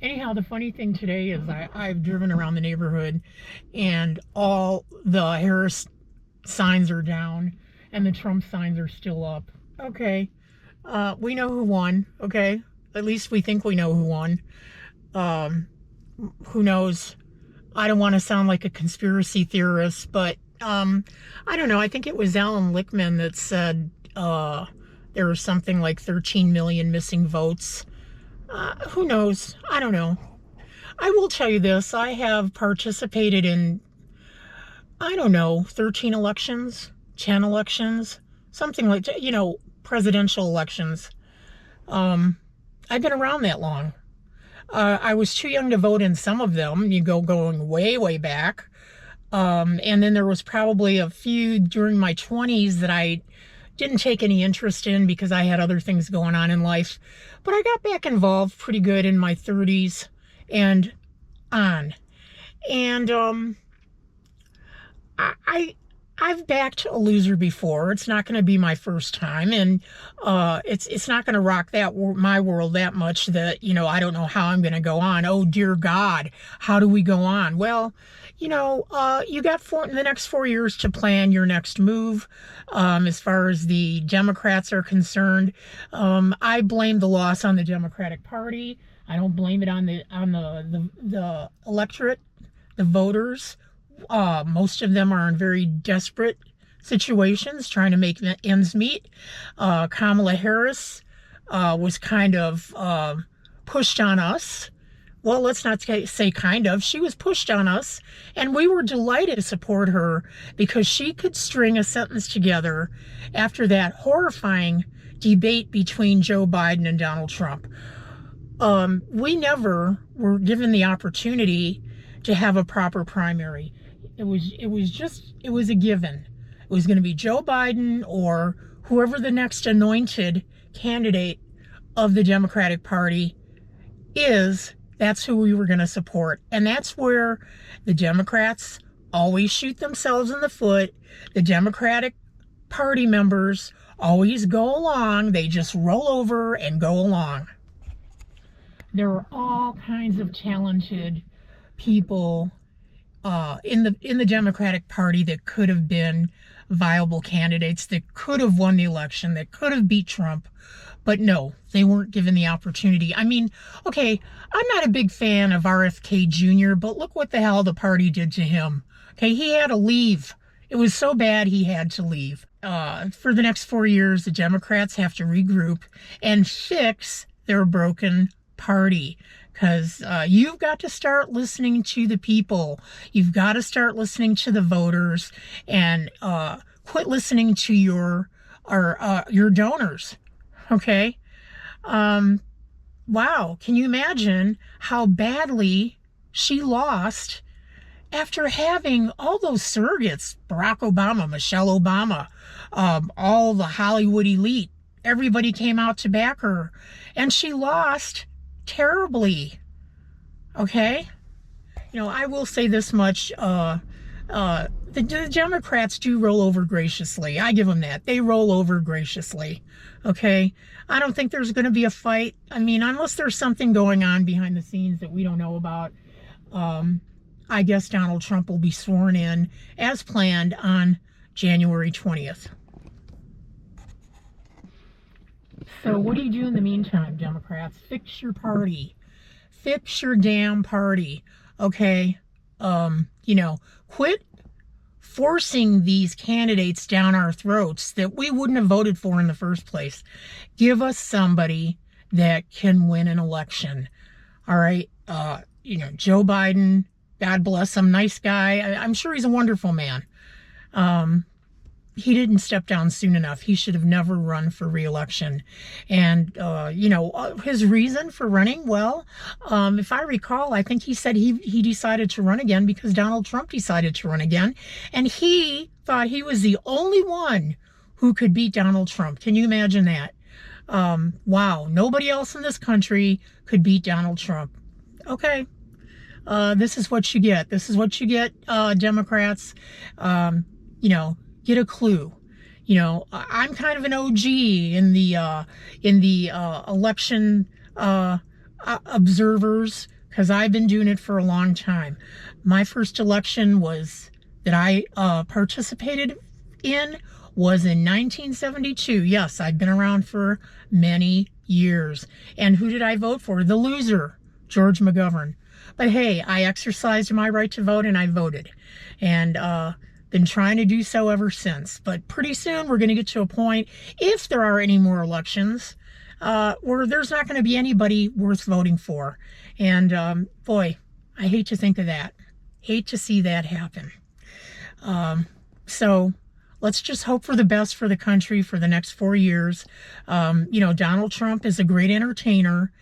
Anyhow, the funny thing today is I've driven around the neighborhood and all the Harris signs are down and the Trump signs are still up. Okay. We know who won. Okay. At least we think we know who won. Um, who knows? I don't want to sound like a conspiracy theorist, but I don't know. I think it was Alan Lichtman that said there was something like 13 million missing votes. Who knows? I don't know. I will tell you this. I have participated in, I don't know, 13 elections, 10 elections, something like, presidential elections. Um, I've been around that long. I was too young to vote in some of them. You go going way, way back. And then there was probably a few during my 20s that I didn't take any interest in because I had other things going on in life. But I got back involved pretty good in my 30s and on. And I I've backed a loser before. It's not going to be my first time, and it's not going to rock my world that much that I don't know how I'm going to go on. Oh dear God, how do we go on? Well, you got the next 4 years to plan your next move. As far as the Democrats are concerned, I blame the loss on the Democratic Party. I don't blame it on the electorate, the voters. Most of them are in very desperate situations trying to make ends meet. Kamala Harris was kind of pushed on us. Well, let's not say kind of. She was pushed on us, and we were delighted to support her because she could string a sentence together after that horrifying debate between Joe Biden and Donald Trump. We never were given the opportunity to have a proper primary. It was a given. It was going to be Joe Biden or whoever the next anointed candidate of the Democratic Party is. That's who we were going to support. And that's where the Democrats always shoot themselves in the foot. The Democratic Party members always go along. They just roll over and go along. There are all kinds of talented people in the Democratic Party that could have been viable candidates, that could have won the election, that could have beat Trump. But no, they weren't given the opportunity. I mean, okay, I'm not a big fan of RFK Jr., but look what the hell the party did to him. Okay, he had to leave. It was so bad he had to leave. For the next 4 years, the Democrats have to regroup and fix their broken party. Because you've got to start listening to the people. You've got to start listening to the voters and quit listening to your donors. Okay? Wow. Can you imagine how badly she lost after having all those surrogates? Barack Obama, Michelle Obama, all the Hollywood elite. Everybody came out to back her. And she lost terribly. Okay? I will say this much. The Democrats do roll over graciously. I give them that. They roll over graciously. Okay? I don't think there's going to be a fight. I mean, unless there's something going on behind the scenes that we don't know about. I guess Donald Trump will be sworn in as planned on January 20th. So what do you do in the meantime, Democrats? Fix your party. Fix your damn party. Okay? Quit forcing these candidates down our throats that we wouldn't have voted for in the first place. Give us somebody that can win an election. All right? Joe Biden, God bless him, nice guy. I'm sure he's a wonderful man. He didn't step down soon enough. He should have never run for re-election. And, his reason for running, well, if I recall, I think he said he decided to run again because Donald Trump decided to run again. And he thought he was the only one who could beat Donald Trump. Can you imagine that? Wow. Nobody else in this country could beat Donald Trump. Okay. This is what you get. This is what you get, Democrats. Get a clue. I'm kind of an OG in the election observers, because I've been doing it for a long time. My first election was that I participated in was in 1972. Yes, I've been around for many years. And who did I vote for? The loser, George McGovern. But hey, I exercised my right to vote and I voted. And been trying to do so ever since. But pretty soon we're going to get to a point, if there are any more elections, where there's not going to be anybody worth voting for. And boy, I hate to think of that. Hate to see that happen. So let's just hope for the best for the country for the next 4 years. Donald Trump is a great entertainer.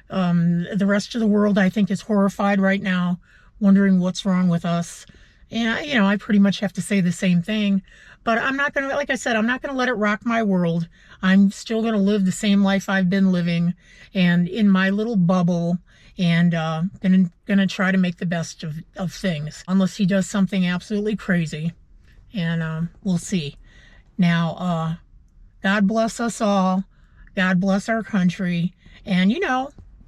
The rest of the world, I think, is horrified right now, wondering what's wrong with us. And, I pretty much have to say the same thing. But I'm not going to, like I said, I'm not going to let it rock my world. I'm still going to live the same life I've been living and in my little bubble, and gonna try to make the best of things, unless he does something absolutely crazy. And we'll see. Now, God bless us all. God bless our country. And,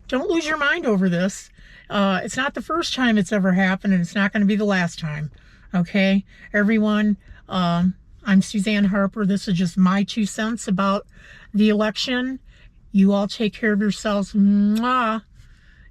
don't lose your mind over this. It's not the first time it's ever happened, and it's not going to be the last time. Okay, everyone, I'm Suzanne Harper. This is just my 2 cents about the election. You all take care of yourselves. Mwah.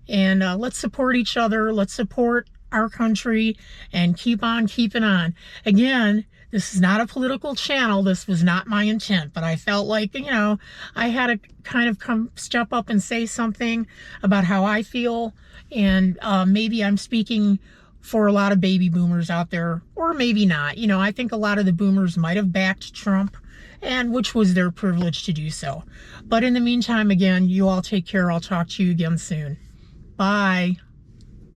And let's support each other. Let's support our country and keep on keeping on. Again, this is not a political channel. This was not my intent, but I felt like, I had to kind of step up and say something about how I feel. And maybe I'm speaking for a lot of baby boomers out there, or maybe not. I think a lot of the boomers might have backed Trump, and which was their privilege to do so. But in the meantime, again, you all take care. I'll talk to you again soon. Bye.